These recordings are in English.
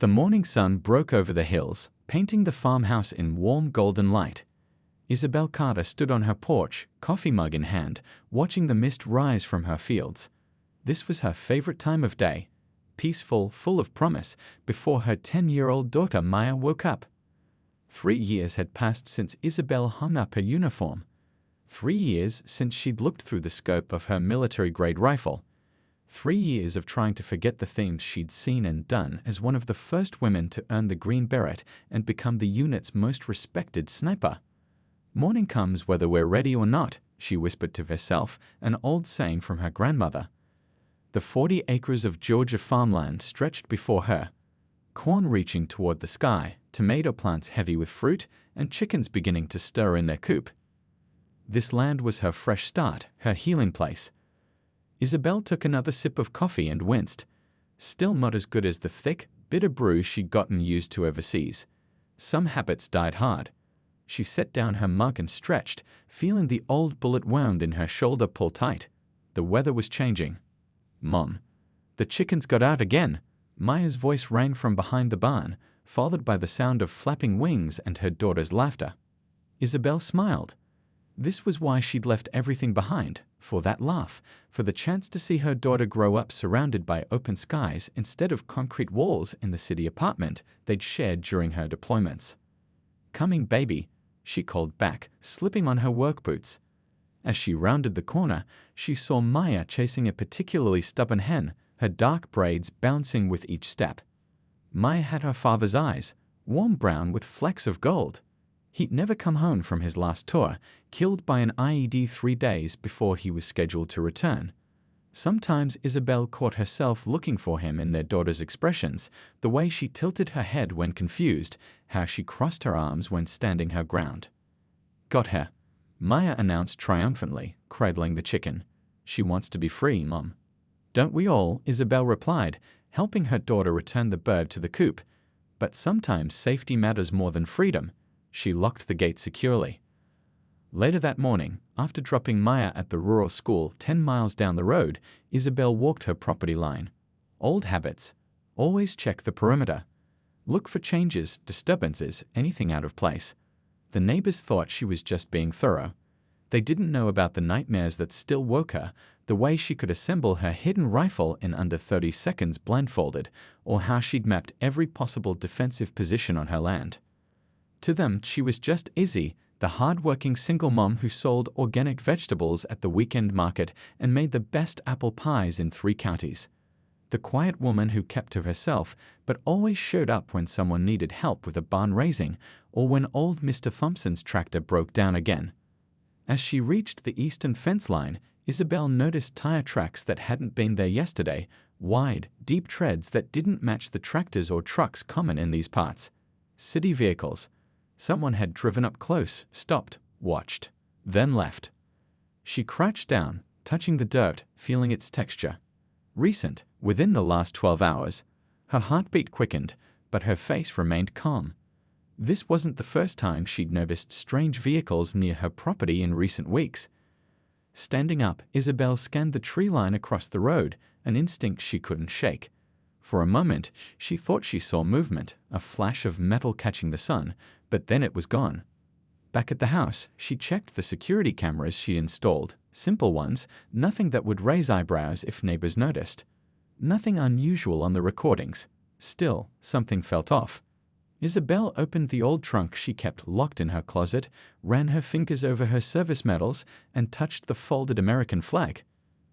The morning sun broke over the hills, painting the farmhouse in warm golden light. Isabel Carter stood on her porch, coffee mug in hand, watching the mist rise from her fields. This was her favorite time of day, peaceful, full of promise, before her 10-year-old daughter Maya woke up. 3 years had passed since Isabel hung up her uniform. 3 years since she'd looked through the scope of her military-grade rifle. 3 years of trying to forget the things she'd seen and done as one of the first women to earn the green beret and become the unit's most respected sniper. Morning comes whether we're ready or not, she whispered to herself, an old saying from her grandmother. The 40 acres of Georgia farmland stretched before her. Corn reaching toward the sky, tomato plants heavy with fruit, and chickens beginning to stir in their coop. This land was her fresh start, her healing place. Isabel took another sip of coffee and winced. Still not as good as the thick, bitter brew she'd gotten used to overseas. Some habits died hard. She set down her mug and stretched, feeling the old bullet wound in her shoulder pull tight. The weather was changing. "Mom, the chickens got out again." Maya's voice rang from behind the barn, followed by the sound of flapping wings and her daughter's laughter. Isabel smiled. This was why she'd left everything behind, for that laugh, for the chance to see her daughter grow up surrounded by open skies instead of concrete walls in the city apartment they'd shared during her deployments. "Coming, baby," she called back, slipping on her work boots. As she rounded the corner, she saw Maya chasing a particularly stubborn hen, her dark braids bouncing with each step. Maya had her father's eyes, warm brown with flecks of gold. He'd never come home from his last tour, killed by an IED 3 days before he was scheduled to return. Sometimes Isabel caught herself looking for him in their daughter's expressions, the way she tilted her head when confused, how she crossed her arms when standing her ground. "Got her," Maya announced triumphantly, cradling the chicken. "She wants to be free, Mom." "Don't we all?" Isabel replied, helping her daughter return the bird to the coop. "But sometimes safety matters more than freedom." She locked the gate securely. Later that morning, after dropping Maya at the rural school 10 miles down the road, Isabel walked her property line. Old habits. Always check the perimeter. Look for changes, disturbances, anything out of place. The neighbors thought she was just being thorough. They didn't know about the nightmares that still woke her, the way she could assemble her hidden rifle in under 30 seconds blindfolded, or how she'd mapped every possible defensive position on her land. To them, she was just Izzy, the hard-working single mom who sold organic vegetables at the weekend market and made the best apple pies in 3 counties. The quiet woman who kept to herself, but always showed up when someone needed help with a barn raising, or when old Mr. Thompson's tractor broke down again. As she reached the eastern fence line, Isabel noticed tire tracks that hadn't been there yesterday, wide, deep treads that didn't match the tractors or trucks common in these parts. City vehicles. Someone had driven up close, stopped, watched, then left. She crouched down, touching the dirt, feeling its texture. Recent, within the last 12 hours. Her heartbeat quickened, but her face remained calm. This wasn't the first time she'd noticed strange vehicles near her property in recent weeks. Standing up, Isabel scanned the tree line across the road, an instinct she couldn't shake. For a moment, she thought she saw movement, a flash of metal catching the sun, but then it was gone. Back at the house, she checked the security cameras she installed, simple ones, nothing that would raise eyebrows if neighbors noticed. Nothing unusual on the recordings. Still, something felt off. Isabel opened the old trunk she kept locked in her closet, ran her fingers over her service medals, and touched the folded American flag.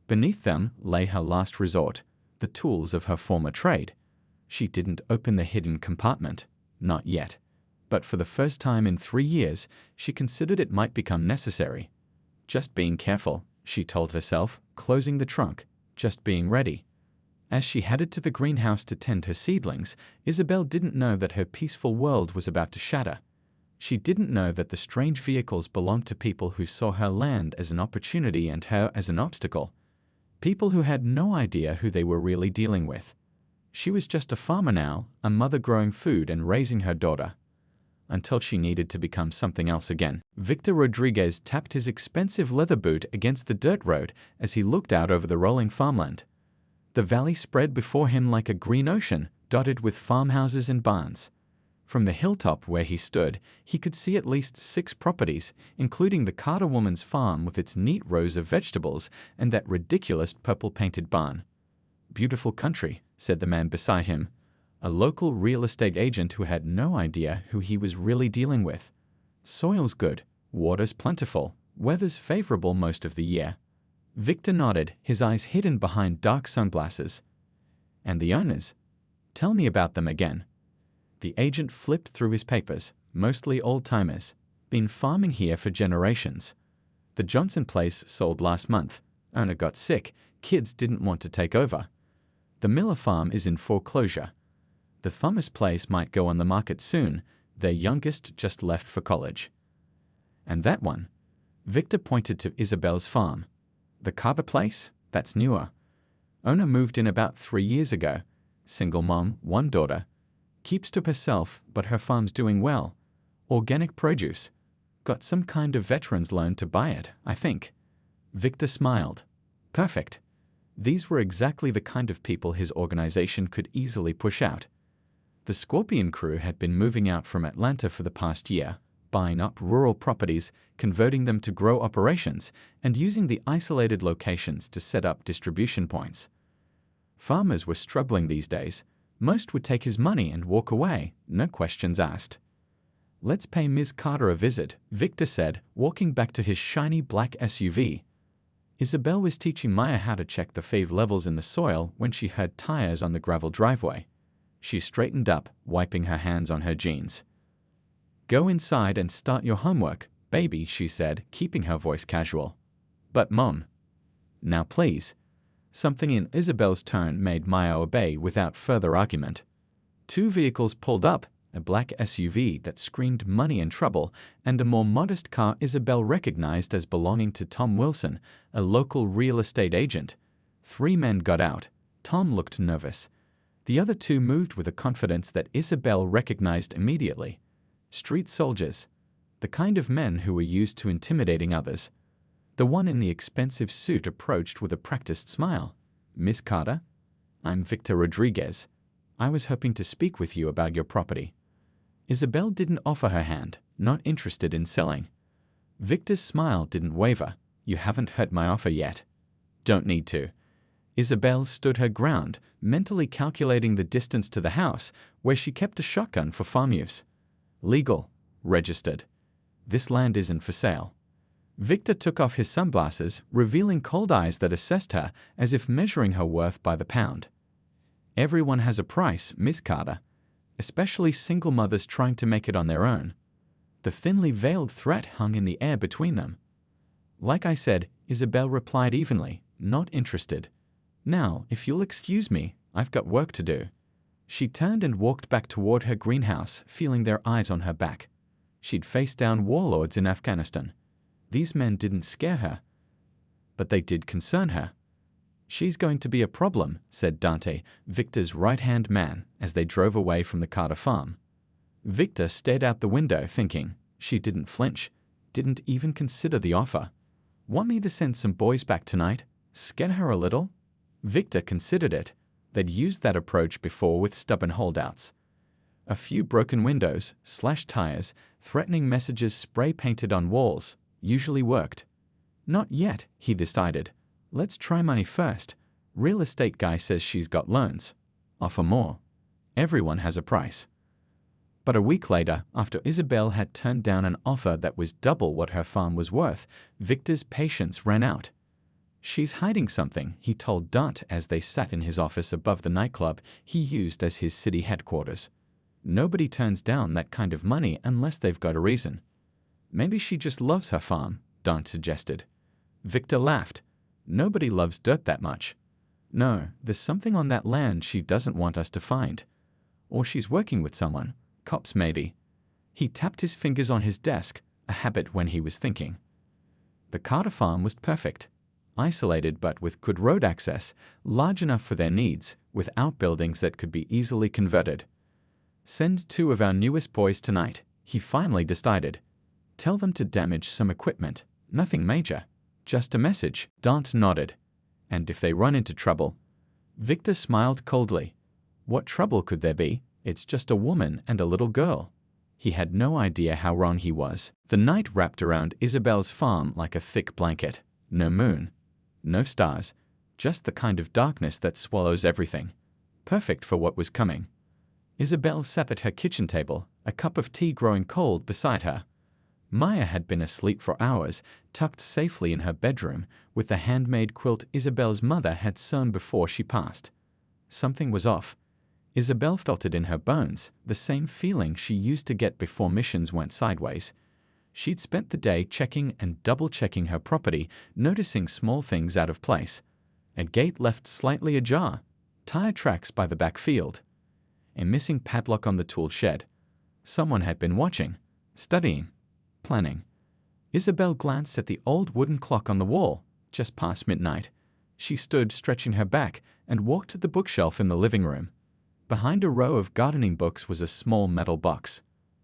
Beneath them lay her last resort, the tools of her former trade. She didn't open the hidden compartment. Not yet. But for the first time in 3 years, she considered it might become necessary. Just being careful, she told herself, closing the trunk, just being ready. As she headed to the greenhouse to tend her seedlings, Isabel didn't know that her peaceful world was about to shatter. She didn't know that the strange vehicles belonged to people who saw her land as an opportunity and her as an obstacle. People who had no idea who they were really dealing with. She was just a farmer now, a mother growing food and raising her daughter. Until she needed to become something else again. Victor Rodriguez tapped his expensive leather boot against the dirt road as he looked out over the rolling farmland. The valley spread before him like a green ocean, dotted with farmhouses and barns. From the hilltop where he stood, he could see at least 6 properties, including the Carter woman's farm with its neat rows of vegetables and that ridiculous purple-painted barn. "Beautiful country," said the man beside him, a local real estate agent who had no idea who he was really dealing with. "Soil's good, water's plentiful, weather's favorable most of the year." Victor nodded, his eyes hidden behind dark sunglasses. "And the owners? Tell me about them again." The agent flipped through his papers, mostly old-timers. "Been farming here for generations. The Johnson place sold last month. Owner got sick, kids didn't want to take over. The Miller farm is in foreclosure. The Thomas place might go on the market soon, their youngest just left for college. And that one," Victor pointed to Isabel's farm. "The Carter place? That's newer. Owner moved in about 3 years ago. Single mom, 1 daughter. Keeps to herself, but her farm's doing well. Organic produce. Got some kind of veteran's loan to buy it, I think." Victor smiled. "Perfect. These were exactly the kind of people his organization could easily push out." The Scorpion crew had been moving out from Atlanta for the past year, buying up rural properties, converting them to grow operations, and using the isolated locations to set up distribution points. Farmers were struggling these days. Most would take his money and walk away, no questions asked. "Let's pay Ms. Carter a visit," Victor said, walking back to his shiny black SUV. Isabel was teaching Maya how to check the fave levels in the soil when she heard tires on the gravel driveway. She straightened up, wiping her hands on her jeans. "Go inside and start your homework, baby," she said, keeping her voice casual. "But Mom." "Now please." Something in Isabel's tone made Maya obey without further argument. 2 vehicles pulled up, a black SUV that screamed money and trouble, and a more modest car Isabel recognized as belonging to Tom Wilson, a local real estate agent. 3 men got out. Tom looked nervous. The other 2 moved with a confidence that Isabel recognized immediately. Street soldiers. The kind of men who were used to intimidating others. The one in the expensive suit approached with a practiced smile. "Miss Carter? I'm Victor Rodriguez. I was hoping to speak with you about your property." Isabel didn't offer her hand, not interested in selling. Victor's smile didn't waver. "You haven't heard my offer yet." "Don't need to." Isabel stood her ground, mentally calculating the distance to the house, where she kept a shotgun for farm use. "Legal. Registered. This land isn't for sale." Victor took off his sunglasses, revealing cold eyes that assessed her as if measuring her worth by the pound. "Everyone has a price, Miss Carter, especially single mothers trying to make it on their own." The thinly veiled threat hung in the air between them. "Like I said," Isabel replied evenly, not interested. "Now, if you'll excuse me, I've got work to do." She turned and walked back toward her greenhouse, feeling their eyes on her back. She'd faced down warlords in Afghanistan. These men didn't scare her, but they did concern her. "She's going to be a problem," said Dante, Victor's right-hand man, as they drove away from the Carter farm. Victor stared out the window, thinking. She didn't flinch, didn't even consider the offer. "Want me to send some boys back tonight? Scare her a little?" Victor considered it. They'd used that approach before with stubborn holdouts. A few broken windows, slashed tires, threatening messages spray-painted on walls usually worked. "Not yet," he decided. "Let's try money first. Real estate guy says she's got loans. Offer more. Everyone has a price." But a week later, after Isabel had turned down an offer that was double what her farm was worth, Victor's patience ran out. "She's hiding something," he told Dante as they sat in his office above the nightclub he used as his city headquarters. "Nobody turns down that kind of money unless they've got a reason." "Maybe she just loves her farm," Dante suggested. Victor laughed. "Nobody loves dirt that much. No, there's something on that land she doesn't want us to find. Or she's working with someone. Cops maybe." He tapped his fingers on his desk, a habit when he was thinking. The Carter farm was perfect. Isolated but with good road access, large enough for their needs, with outbuildings that could be easily converted. "Send 2 of our newest boys tonight," he finally decided. "Tell them to damage some equipment. Nothing major. Just a message." Dante nodded. "And if they run into trouble?" Victor smiled coldly. What trouble could there be? It's just a woman and a little girl. He had no idea how wrong he was. The night wrapped around Isabel's farm like a thick blanket. No moon, no stars, just the kind of darkness that swallows everything. Perfect for what was coming. Isabel sat at her kitchen table, a cup of tea growing cold beside her. Maya had been asleep for hours, tucked safely in her bedroom, with the handmade quilt Isabel's mother had sewn before she passed. Something was off. Isabel felt it in her bones, the same feeling she used to get before missions went sideways. She'd spent the day checking and double-checking her property, noticing small things out of place. A gate left slightly ajar, tire tracks by the back field, a missing padlock on the tool shed. Someone had been watching, studying, planning. Isabel glanced at the old wooden clock on the wall, just past midnight. She stood stretching her back and walked to the bookshelf in the living room. Behind a row of gardening books was a small metal box.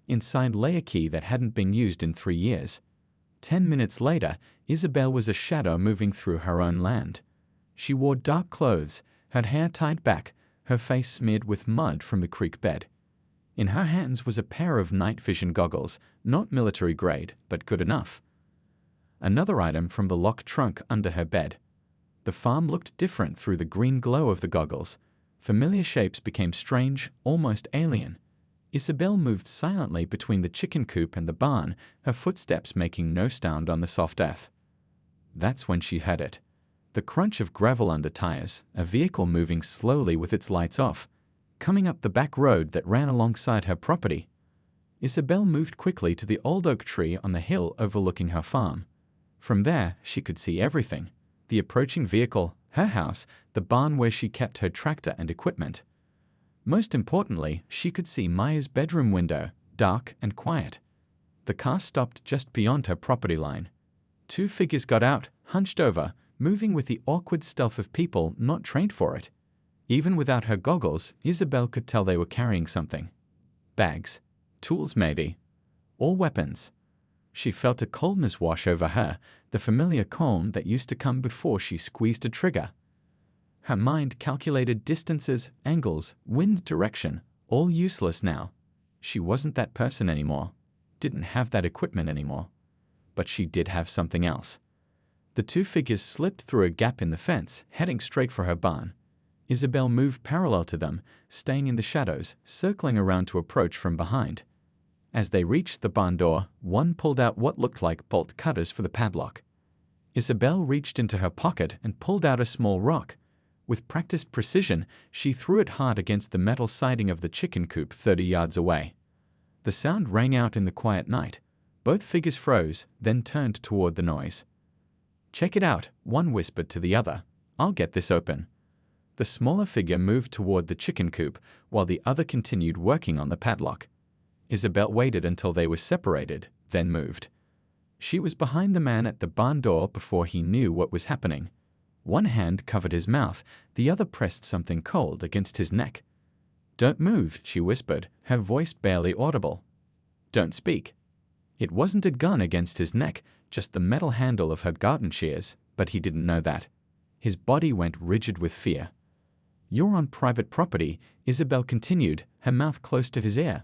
Inside lay a key that hadn't been used in 3 years. 10 minutes later, Isabel was a shadow moving through her own land. She wore dark clothes, her hair tied back, her face smeared with mud from the creek bed. In her hands was a pair of night vision goggles, not military grade, but good enough. Another item from the locked trunk under her bed. The farm looked different through the green glow of the goggles. Familiar shapes became strange, almost alien. Isabel moved silently between the chicken coop and the barn, her footsteps making no sound on the soft earth. That's when she heard it. The crunch of gravel under tires, a vehicle moving slowly with its lights off, coming up the back road that ran alongside her property. Isabel moved quickly to the old oak tree on the hill overlooking her farm. From there, she could see everything. The approaching vehicle, her house, the barn where she kept her tractor and equipment. Most importantly, she could see Maya's bedroom window, dark and quiet. The car stopped just beyond her property line. 2 figures got out, hunched over, moving with the awkward stealth of people not trained for it. Even without her goggles, Isabel could tell they were carrying something. Bags. Tools maybe. Or weapons. She felt a coldness wash over her, the familiar calm that used to come before she squeezed a trigger. Her mind calculated distances, angles, wind direction, all useless now. She wasn't that person anymore, didn't have that equipment anymore. But she did have something else. The 2 figures slipped through a gap in the fence, heading straight for her barn. Isabel moved parallel to them, staying in the shadows, circling around to approach from behind. As they reached the barn door, one pulled out what looked like bolt cutters for the padlock. Isabel reached into her pocket and pulled out a small rock. With practiced precision, she threw it hard against the metal siding of the chicken coop 30 yards away. The sound rang out in the quiet night. Both figures froze, then turned toward the noise. "Check it out," one whispered to the other. "I'll get this open." The smaller figure moved toward the chicken coop, while the other continued working on the padlock. Isabel waited until they were separated, then moved. She was behind the man at the barn door before he knew what was happening. One hand covered his mouth, the other pressed something cold against his neck. "Don't move," she whispered, her voice barely audible. "Don't speak." It wasn't a gun against his neck, just the metal handle of her garden shears, but he didn't know that. His body went rigid with fear. "You're on private property," Isabel continued, her mouth close to his ear.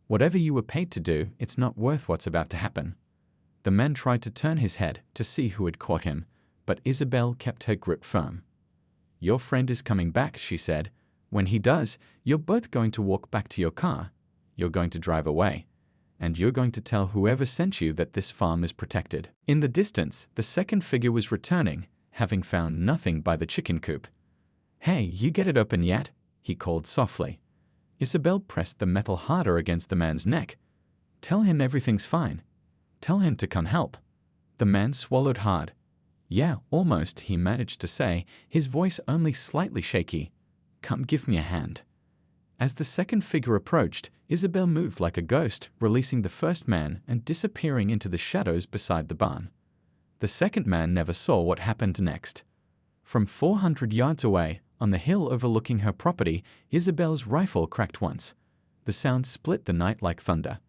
"Whatever you were paid to do, it's not worth what's about to happen." The man tried to turn his head to see who had caught him, but Isabel kept her grip firm. "Your friend is coming back," she said. "When he does, you're both going to walk back to your car. You're going to drive away. And you're going to tell whoever sent you that this farm is protected." In the distance, the second figure was returning, having found nothing by the chicken coop. "Hey, you get it open yet?" he called softly. Isabel pressed the metal harder against the man's neck. "Tell him everything's fine. Tell him to come help." The man swallowed hard. "Yeah, almost," he managed to say, his voice only slightly shaky. "Come give me a hand." As the second figure approached, Isabel moved like a ghost, releasing the first man and disappearing into the shadows beside the barn. The second man never saw what happened next. From 400 yards away, on the hill overlooking her property, Isabel's rifle cracked once. The sound split the night like thunder.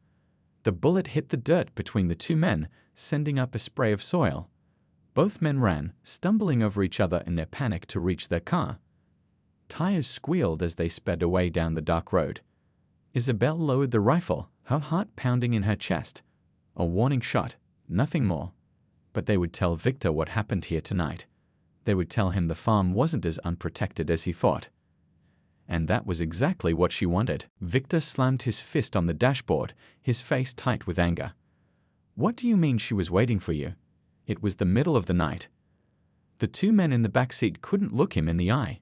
The bullet hit the dirt between the 2 men, sending up a spray of soil. Both men ran, stumbling over each other in their panic to reach their car. Tires squealed as they sped away down the dark road. Isabel lowered the rifle, her heart pounding in her chest. A warning shot, nothing more. But they would tell Victor what happened here tonight. They would tell him the farm wasn't as unprotected as he thought. And that was exactly what she wanted. Victor slammed his fist on the dashboard, his face tight with anger. What do you mean she was waiting for you? It was the middle of the night. The two men in the back seat couldn't look him in the eye.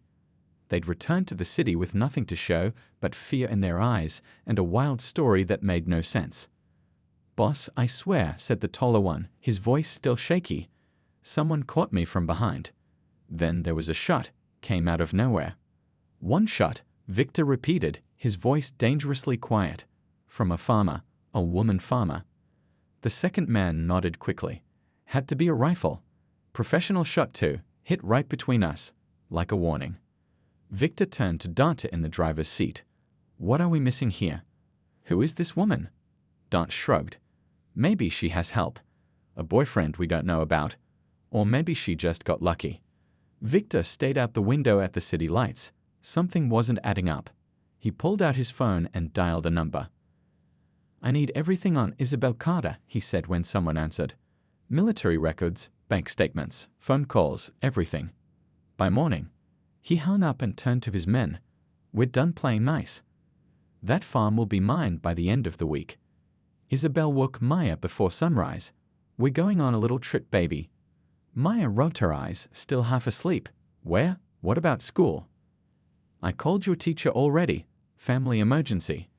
They'd returned to the city with nothing to show but fear in their eyes and a wild story that made no sense. "Boss, I swear," said the taller one, his voice still shaky. "Someone caught me from behind." Then there was a shot, came out of nowhere. "One shot," Victor repeated, his voice dangerously quiet. "From a farmer, a woman farmer." The second man nodded quickly. "Had to be a rifle. Professional shot too, hit right between us, like a warning." Victor turned to Dante in the driver's seat. "What are we missing here? Who is this woman?" Dante shrugged. "Maybe she has help. A boyfriend we don't know about. Or maybe she just got lucky." Victor stayed out the window at the city lights. Something wasn't adding up. He pulled out his phone and dialed a number. "I need everything on Isabel Carter," he said when someone answered. "Military records, bank statements, phone calls, everything. By morning." He hung up and turned to his men. "We're done playing nice. That farm will be mine by the end of the week." Isabel woke Maya before sunrise. "We're going on a little trip, baby." Maya rubbed her eyes, still half asleep. "Where? What about school?" "I called your teacher already. Family emergency."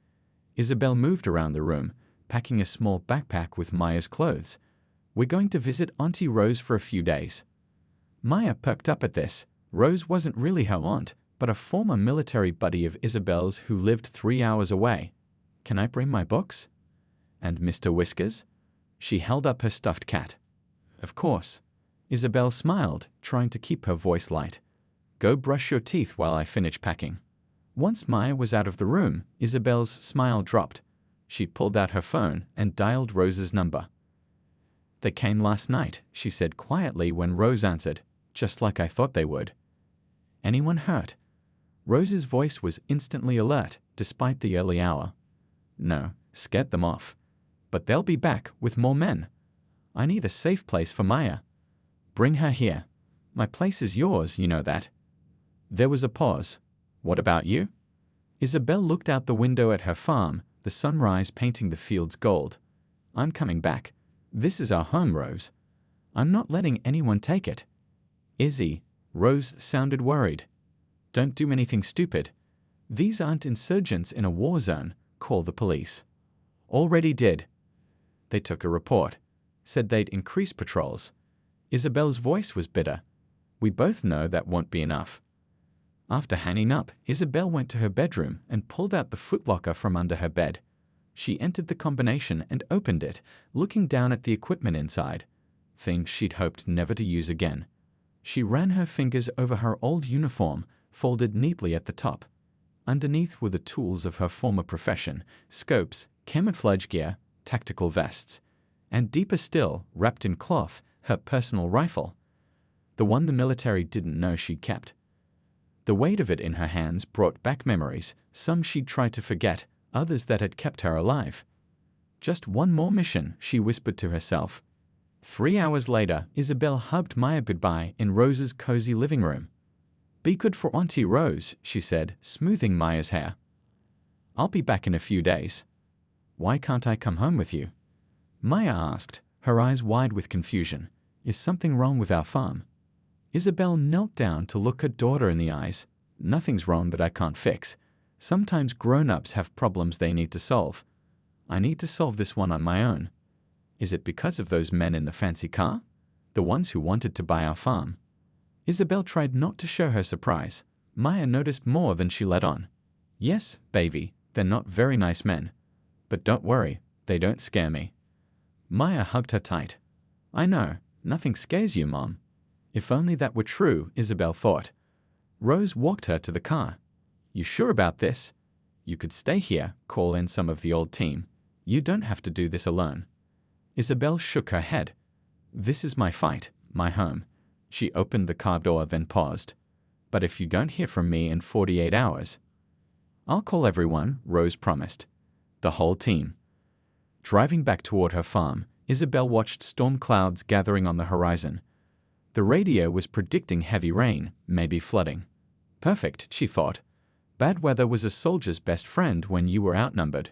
Isabel moved around the room, packing a small backpack with Maya's clothes. "We're going to visit Auntie Rose for a few days." Maya perked up at this. Rose wasn't really her aunt, but a former military buddy of Isabel's who lived 3 hours away. "Can I bring my books? And Mr. Whiskers?" She held up her stuffed cat. "Of course." Isabel smiled, trying to keep her voice light. "Go brush your teeth while I finish packing." Once Maya was out of the room, Isabel's smile dropped. She pulled out her phone and dialed Rose's number. "They came last night," she said quietly when Rose answered, "just like I thought they would." "Anyone hurt?" Rose's voice was instantly alert, despite the early hour. "No, scared them off. But they'll be back with more men. I need a safe place for Maya." "Bring her here. My place is yours, you know that." There was a pause. "What about you?" Isabel looked out the window at her farm, the sunrise painting the fields gold. "I'm coming back. This is our home, Rose. I'm not letting anyone take it." "Izzy," Rose sounded worried. "Don't do anything stupid. These aren't insurgents in a war zone. Call the police." "Already did." They took a report. Said they'd increase patrols. Isabel's voice was bitter. "We both know that won't be enough." After hanging up, Isabel went to her bedroom and pulled out the footlocker from under her bed. She entered the combination and opened it, looking down at the equipment inside. Things she'd hoped never to use again. She ran her fingers over her old uniform, folded neatly at the top. Underneath were the tools of her former profession: scopes, camouflage gear, tactical vests. And deeper still, wrapped in cloth, her personal rifle. The one the military didn't know she kept. The weight of it in her hands brought back memories, some she'd tried to forget, others that had kept her alive. Just one more mission, she whispered to herself. 3 hours later, Isabel hugged Maya goodbye in Rose's cozy living room. "Be good for Auntie Rose," she said, smoothing Maya's hair. "I'll be back in a few days." "Why can't I come home with you?" Maya asked, her eyes wide with confusion. "Is something wrong with our farm?" Isabel knelt down to look her daughter in the eyes. "Nothing's wrong that I can't fix. Sometimes grown-ups have problems they need to solve. I need to solve this one on my own." "Is it because of those men in the fancy car? The ones who wanted to buy our farm?" Isabel tried not to show her surprise. Maya noticed more than she let on. "Yes, baby, they're not very nice men. But don't worry, they don't scare me." Maya hugged her tight. "I know, nothing scares you, Mom." If only that were true, Isabel thought. Rose walked her to the car. "You sure about this? You could stay here, call in some of the old team. You don't have to do this alone." Isabel shook her head. "This is my fight, my home." She opened the car door, then paused. but if you don't hear from me in 48 hours, I'll call everyone, Rose promised. The whole team. Driving back toward her farm, Isabel watched storm clouds gathering on the horizon. The radio was predicting heavy rain, maybe flooding. Perfect, she thought. Bad weather was a soldier's best friend when you were outnumbered.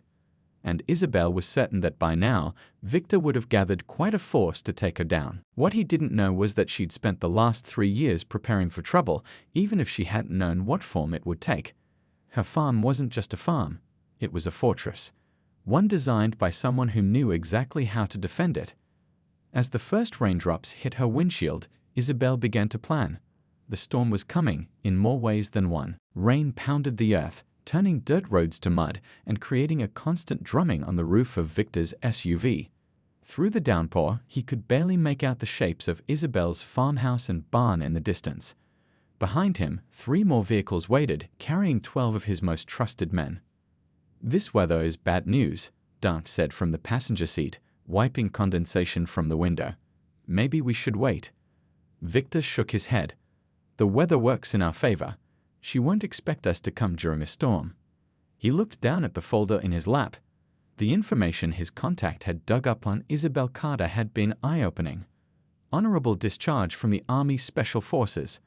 And Isabel was certain that by now, Victor would have gathered quite a force to take her down. What he didn't know was that she'd spent the last 3 years preparing for trouble, even if she hadn't known what form it would take. Her farm wasn't just a farm, it was a fortress. One designed by someone who knew exactly how to defend it. As the first raindrops hit her windshield, Isabel began to plan. The storm was coming, in more ways than one. Rain pounded the earth, turning dirt roads to mud and creating a constant drumming on the roof of Victor's SUV. Through the downpour, he could barely make out the shapes of Isabel's farmhouse and barn in the distance. Behind him, 3 more vehicles waited, carrying 12 of his most trusted men. "This weather is bad news," Dante said from the passenger seat, wiping condensation from the window. "Maybe we should wait." Victor shook his head. "The weather works in our favor. She won't expect us to come during a storm." He looked down at the folder in his lap. The information his contact had dug up on Isabel Carter had been eye-opening. Honorable discharge from the Army Special Forces.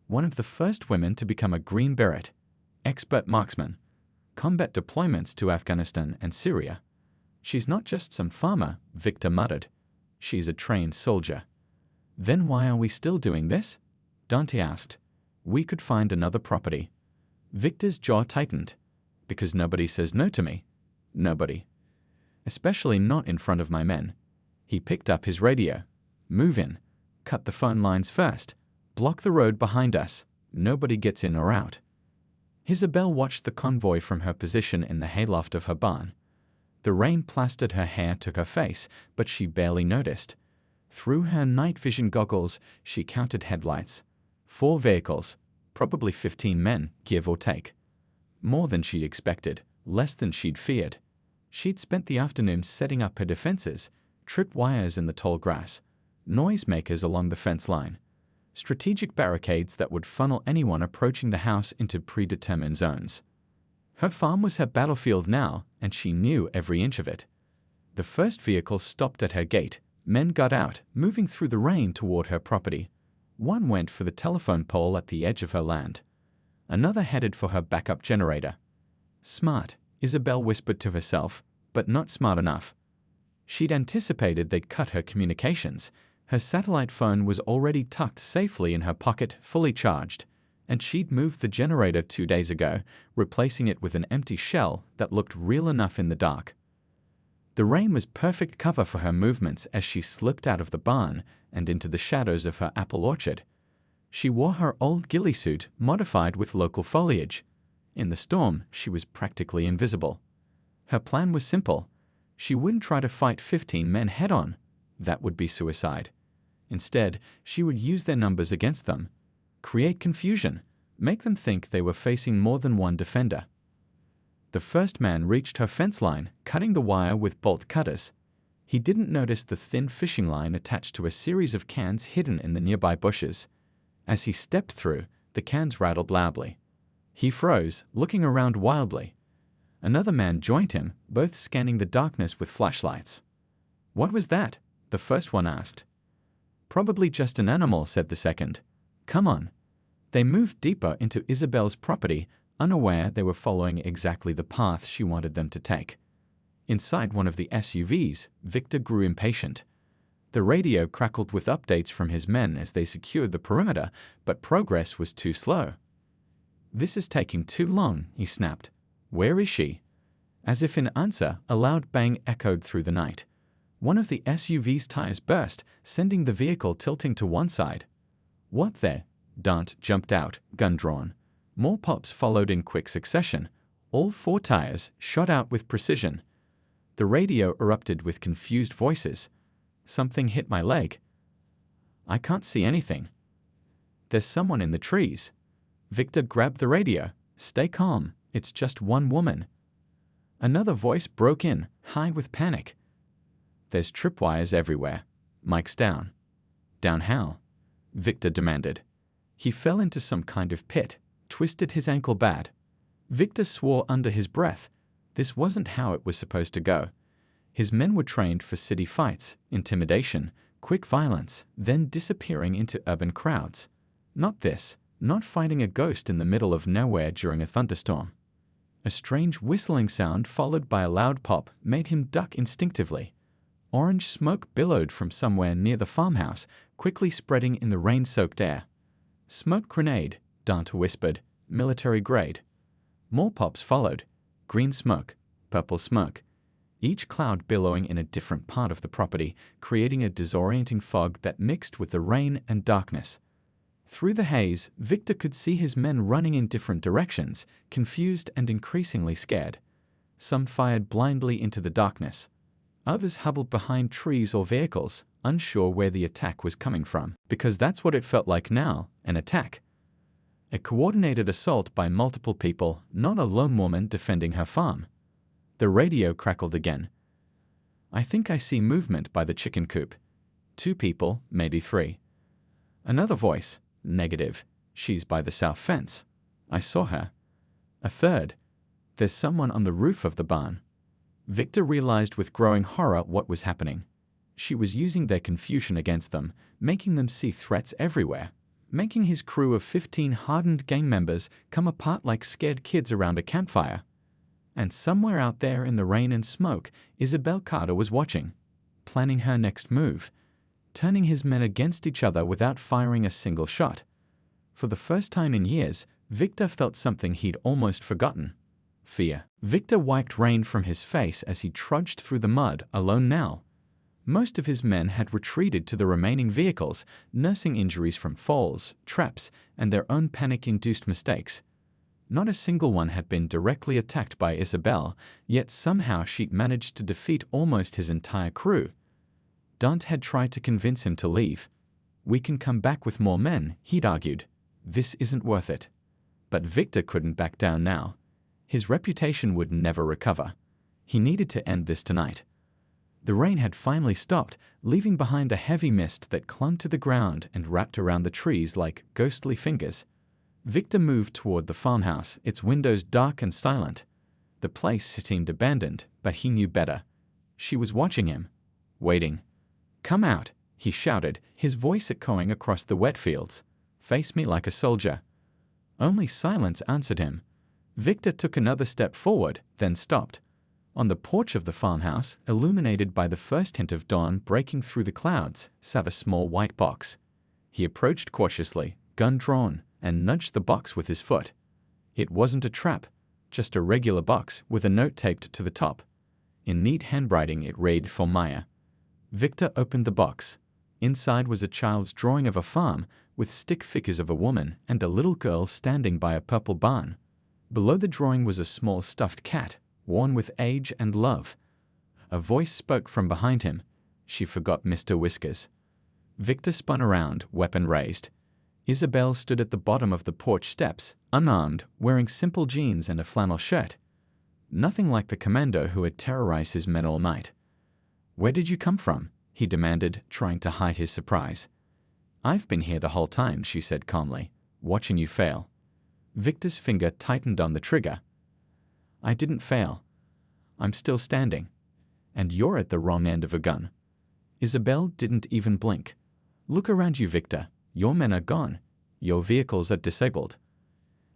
One of the first women to become a Green Beret. Expert marksman. Combat deployments to Afghanistan and Syria. "She's not just some farmer," Victor muttered. "She's a trained soldier." "Then why are we still doing this?" Dante asked. "We could find another property." Victor's jaw tightened. "Because nobody says no to me. Nobody. Especially not in front of my men." He picked up his radio. "Move in. Cut the phone lines first. Block the road behind us. Nobody gets in or out." Isabel watched the convoy from her position in the hayloft of her barn. The rain plastered her hair to her face, but she barely noticed. Through her night vision goggles, she counted headlights. 4 vehicles, probably 15 men, give or take. More than she'd expected, less than she'd feared. She'd spent the afternoon setting up her defenses, trip wires in the tall grass, noisemakers along the fence line, strategic barricades that would funnel anyone approaching the house into predetermined zones. Her farm was her battlefield now, and she knew every inch of it. The first vehicle stopped at her gate. Men got out, moving through the rain toward her property. One went for the telephone pole at the edge of her land. Another headed for her backup generator. Smart, Isabel whispered to herself, but not smart enough. She'd anticipated they'd cut her communications. Her satellite phone was already tucked safely in her pocket, fully charged, and she'd moved the generator 2 days ago, replacing it with an empty shell that looked real enough in the dark. The rain was perfect cover for her movements as she slipped out of the barn and into the shadows of her apple orchard. She wore her old ghillie suit, modified with local foliage. In the storm, she was practically invisible. Her plan was simple. She wouldn't try to fight 15 men head-on. That would be suicide. Instead, she would use their numbers against them, create confusion, make them think they were facing more than one defender. The first man reached her fence line, cutting the wire with bolt cutters. He didn't notice the thin fishing line attached to a series of cans hidden in the nearby bushes. As he stepped through, the cans rattled loudly. He froze, looking around wildly. Another man joined him, both scanning the darkness with flashlights. "What was that?" the first one asked. "Probably just an animal," said the second. "Come on." They moved deeper into Isabel's property, unaware they were following exactly the path she wanted them to take. Inside one of the SUVs, Victor grew impatient. The radio crackled with updates from his men as they secured the perimeter, but progress was too slow. "This is taking too long," he snapped. "Where is she?" As if in answer, a loud bang echoed through the night. One of the SUV's tires burst, sending the vehicle tilting to one side. "What the?" Dante jumped out, gun drawn. More pops followed in quick succession. All 4 tires shot out with precision. The radio erupted with confused voices. "Something hit my leg." "I can't see anything." "There's someone in the trees." Victor grabbed the radio. "Stay calm. It's just one woman." Another voice broke in, high with panic. "There's tripwires everywhere. Mike's down." "Down how?" Victor demanded. He fell into some kind of pit, twisted his ankle bad. Victor swore under his breath. This wasn't how it was supposed to go. His men were trained for city fights, intimidation, quick violence, then disappearing into urban crowds. Not this, not fighting a ghost in the middle of nowhere during a thunderstorm. A strange whistling sound followed by a loud pop made him duck instinctively. Orange smoke billowed from somewhere near the farmhouse, quickly spreading in the rain-soaked air. "Smoke grenade," Dante whispered, "military grade." More pops followed. Green smoke, purple smoke. Each cloud billowing in a different part of the property, creating a disorienting fog that mixed with the rain and darkness. Through the haze, Victor could see his men running in different directions, confused and increasingly scared. Some fired blindly into the darkness. Others huddled behind trees or vehicles, unsure where the attack was coming from, because that's what it felt like now, an attack. A coordinated assault by multiple people, not a lone woman defending her farm. The radio crackled again. "I think I see movement by the chicken coop. 2 people, maybe 3. Another voice. "Negative. She's by the south fence. I saw her." A third. "There's someone on the roof of the barn." Victor realized with growing horror what was happening. She was using their confusion against them, making them see threats everywhere, making his crew of 15 hardened gang members come apart like scared kids around a campfire. And somewhere out there in the rain and smoke, Isabel Carter was watching, planning her next move, turning his men against each other without firing a single shot. For the first time in years, Victor felt something he'd almost forgotten: fear. Victor wiped rain from his face as he trudged through the mud, alone now. Most of his men had retreated to the remaining vehicles, nursing injuries from falls, traps, and their own panic-induced mistakes. Not a single one had been directly attacked by Isabel, yet somehow she'd managed to defeat almost his entire crew. Dante had tried to convince him to leave. "We can come back with more men," he'd argued. "This isn't worth it." But Victor couldn't back down now. His reputation would never recover. He needed to end this tonight. The rain had finally stopped, leaving behind a heavy mist that clung to the ground and wrapped around the trees like ghostly fingers. Victor moved toward the farmhouse, its windows dark and silent. The place seemed abandoned, but he knew better. She was watching him, waiting. "Come out," he shouted, his voice echoing across the wet fields. "Face me like a soldier." Only silence answered him. Victor took another step forward, then stopped. On the porch of the farmhouse, illuminated by the first hint of dawn breaking through the clouds, sat a small white box. He approached cautiously, gun drawn, and nudged the box with his foot. It wasn't a trap, just a regular box with a note taped to the top. In neat handwriting it read, "For Maya." Victor opened the box. Inside was a child's drawing of a farm, with stick figures of a woman and a little girl standing by a purple barn. Below the drawing was a small stuffed cat, worn with age and love. A voice spoke from behind him. She forgot Mr. Whiskers. Victor spun around, weapon raised. Isabel stood at the bottom of the porch steps, unarmed, wearing simple jeans and a flannel shirt. Nothing like the commando who had terrorized his men all night. "Where did you come from?" he demanded, trying to hide his surprise. "I've been here the whole time," she said calmly, "watching you fail." Victor's finger tightened on the trigger. "I didn't fail. I'm still standing. And you're at the wrong end of a gun." Isabel didn't even blink. "Look around you, Victor. Your men are gone. Your vehicles are disabled.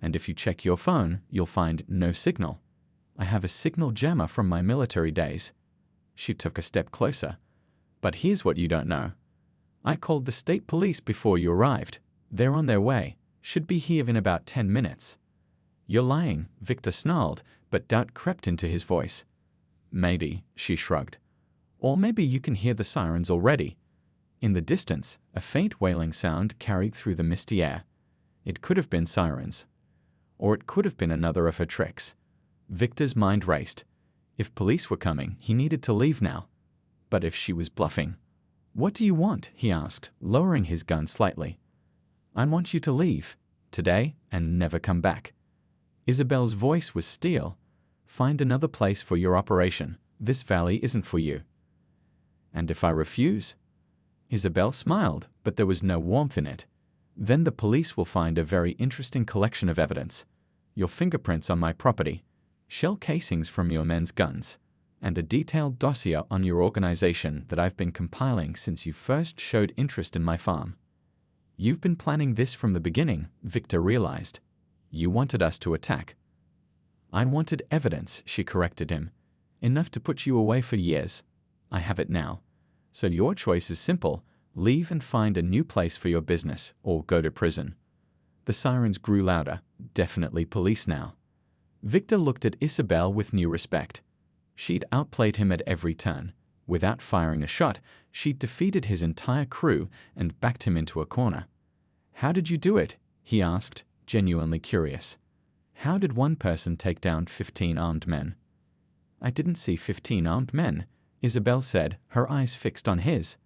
And if you check your phone, you'll find no signal. I have a signal jammer from my military days." She took a step closer. "But here's what you don't know. I called the state police before you arrived. They're on their way. Should be here in about 10 minutes. "You're lying," Victor snarled, but doubt crept into his voice. "Maybe," she shrugged. "Or maybe you can hear the sirens already." In the distance, a faint wailing sound carried through the misty air. It could have been sirens. Or it could have been another of her tricks. Victor's mind raced. If police were coming, he needed to leave now. But if she was bluffing? "What do you want?" he asked, lowering his gun slightly. "I want you to leave, today, and never come back." Isabel's voice was steel. "Find another place for your operation. This valley isn't for you." "And if I refuse?" Isabel smiled, but there was no warmth in it. Then the police will find a very interesting collection of evidence. Your fingerprints on my property, shell casings from your men's guns, and a detailed dossier on your organization that I've been compiling since you first showed interest in my farm. You've been planning this from the beginning, Victor realized. You wanted us to attack. I wanted evidence, she corrected him. Enough to put you away for years. I have it now. So your choice is simple. Leave and find a new place for your business, or go to prison. The sirens grew louder. Definitely police now. Victor looked at Isabel with new respect. She'd outplayed him at every turn. Without firing a shot, she'd defeated his entire crew and backed him into a corner. How did you do it? He asked, genuinely curious. How did one person take down 15 armed men? I didn't see 15 armed men, Isabel said, her eyes fixed on his.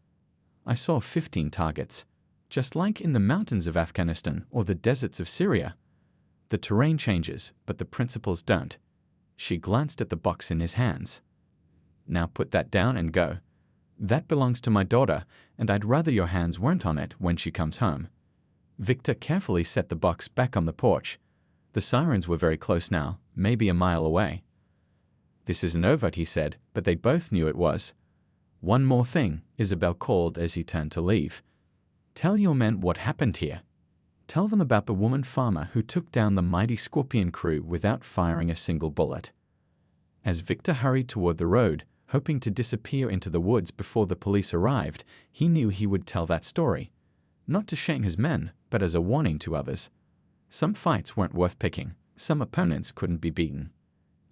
I saw 15 targets, just like in the mountains of Afghanistan or the deserts of Syria. The terrain changes, but the principles don't. She glanced at the box in his hands. Now put that down and go. That belongs to my daughter, and I'd rather your hands weren't on it when she comes home. Victor carefully set the box back on the porch. The sirens were very close now, maybe a mile away. This isn't over, he said, but they both knew it was. One more thing, Isabel called as he turned to leave. Tell your men what happened here. Tell them about the woman farmer who took down the mighty Scorpion crew without firing a single bullet. As Victor hurried toward the road, hoping to disappear into the woods before the police arrived, he knew he would tell that story. Not to shame his men, but as a warning to others. Some fights weren't worth picking, some opponents couldn't be beaten,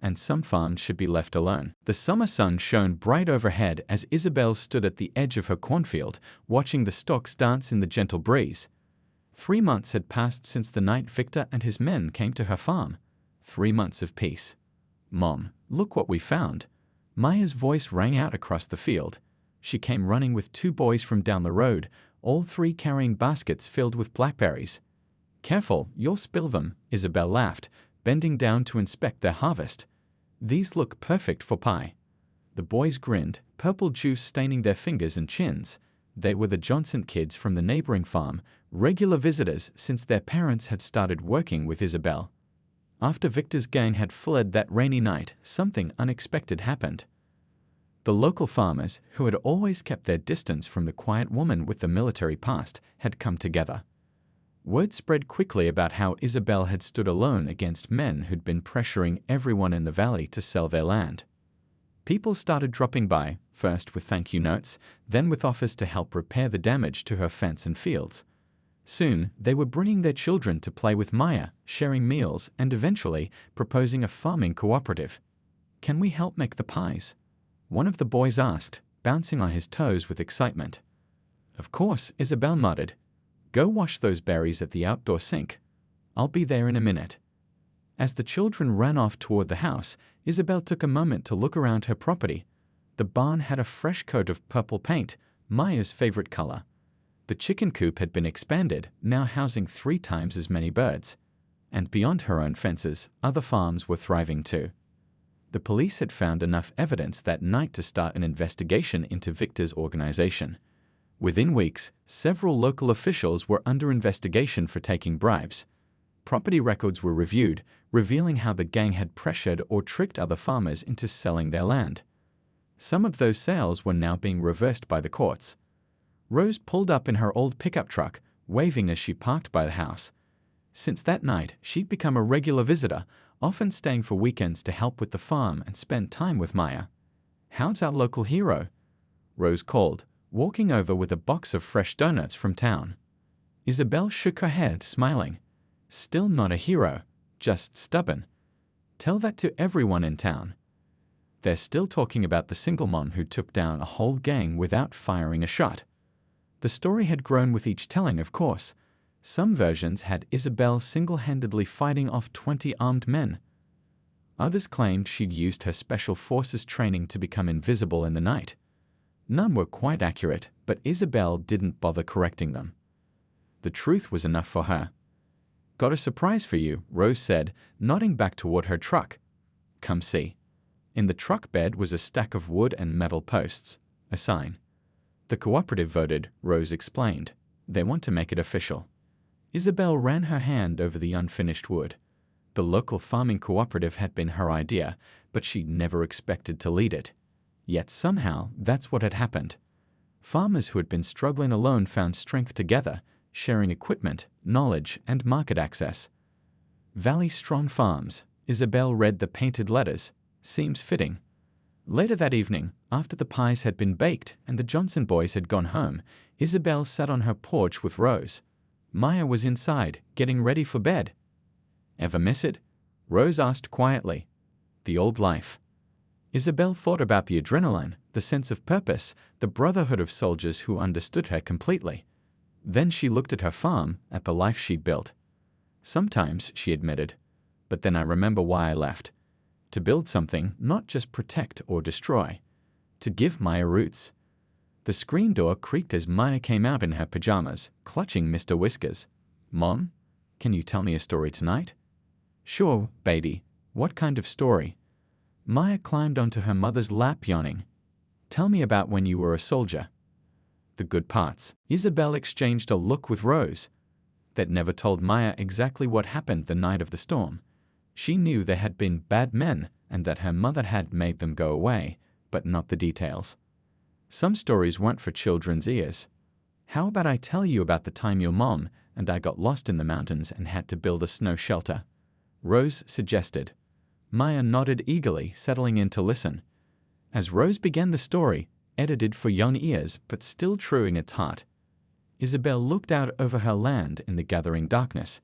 and some farms should be left alone. The summer sun shone bright overhead as Isabel stood at the edge of her cornfield, watching the stalks dance in the gentle breeze. 3 months had passed since the night Victor and his men came to her farm. 3 months of peace. Mom, look what we found. Maya's voice rang out across the field. She came running with 2 boys from down the road, all 3 carrying baskets filled with blackberries. Careful, you'll spill them, Isabel laughed, bending down to inspect their harvest. These look perfect for pie. The boys grinned, purple juice staining their fingers and chins. They were the Johnson kids from the neighboring farm, regular visitors since their parents had started working with Isabel. After Victor's gang had fled that rainy night, something unexpected happened. The local farmers, who had always kept their distance from the quiet woman with the military past, had come together. Word spread quickly about how Isabel had stood alone against men who'd been pressuring everyone in the valley to sell their land. People started dropping by, first with thank you notes, then with offers to help repair the damage to her fence and fields. Soon, they were bringing their children to play with Maya, sharing meals, and eventually proposing a farming cooperative. Can we help make the pies? One of the boys asked, bouncing on his toes with excitement. Of course, Isabel muttered. Go wash those berries at the outdoor sink. I'll be there in a minute. As the children ran off toward the house, Isabel took a moment to look around her property. The barn had a fresh coat of purple paint, Maya's favorite color. The chicken coop had been expanded, now housing 3 times as many birds. And beyond her own fences, other farms were thriving too. The police had found enough evidence that night to start an investigation into Victor's organization. Within weeks, several local officials were under investigation for taking bribes. Property records were reviewed, revealing how the gang had pressured or tricked other farmers into selling their land. Some of those sales were now being reversed by the courts. Rose pulled up in her old pickup truck, waving as she parked by the house. Since that night, she'd become a regular visitor, often staying for weekends to help with the farm and spend time with Maya. How's our local hero? Rose called, walking over with a box of fresh donuts from town. Isabel shook her head, smiling. Still not a hero, just stubborn. Tell that to everyone in town. They're still talking about the single mom who took down a whole gang without firing a shot. The story had grown with each telling, of course. Some versions had Isabel single-handedly fighting off 20 armed men. Others claimed she'd used her special forces training to become invisible in the night. None were quite accurate, but Isabel didn't bother correcting them. The truth was enough for her. Got a surprise for you, Rose said, nodding back toward her truck. Come see. In the truck bed was a stack of wood and metal posts, a sign. The cooperative voted, Rose explained. They want to make it official. Isabel ran her hand over the unfinished wood. The local farming cooperative had been her idea, but she never expected to lead it. Yet somehow, that's what had happened. Farmers who had been struggling alone found strength together, sharing equipment, knowledge, and market access. Valley Strong Farms. Isabel read the painted letters. Seems fitting. Later that evening, after the pies had been baked and the Johnson boys had gone home, Isabel sat on her porch with Rose. Maya was inside, getting ready for bed. "Ever miss it?" Rose asked quietly. "The old life." Isabel thought about the adrenaline, the sense of purpose, the brotherhood of soldiers who understood her completely. Then she looked at her farm, at the life she'd built. "Sometimes," she admitted, "but then I remember why I left. To build something, not just protect or destroy. To give Maya roots." The screen door creaked as Maya came out in her pajamas, clutching Mr. Whiskers. "Mom, can you tell me a story tonight?" "Sure, baby. What kind of story?" Maya climbed onto her mother's lap, yawning. "Tell me about when you were a soldier." "The good parts." Isabel exchanged a look with Rose. That never told Maya exactly what happened the night of the storm. She knew there had been bad men and that her mother had made them go away, but not the details. Some stories weren't for children's ears. "How about I tell you about the time your mom and I got lost in the mountains and had to build a snow shelter?" Rose suggested. Maya nodded eagerly, settling in to listen. As Rose began the story, edited for young ears but still true in its heart, Isabel looked out over her land in the gathering darkness.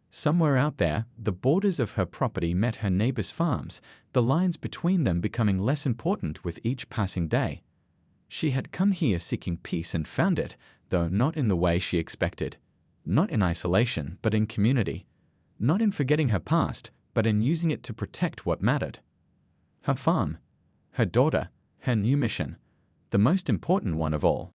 Somewhere out there, the borders of her property met her neighbors' farms, the lines between them becoming less important with each passing day. She had come here seeking peace and found it, though not in the way she expected. Not in isolation, but in community. Not in forgetting her past, but in using it to protect what mattered. Her farm, her daughter, her new mission, the most important one of all.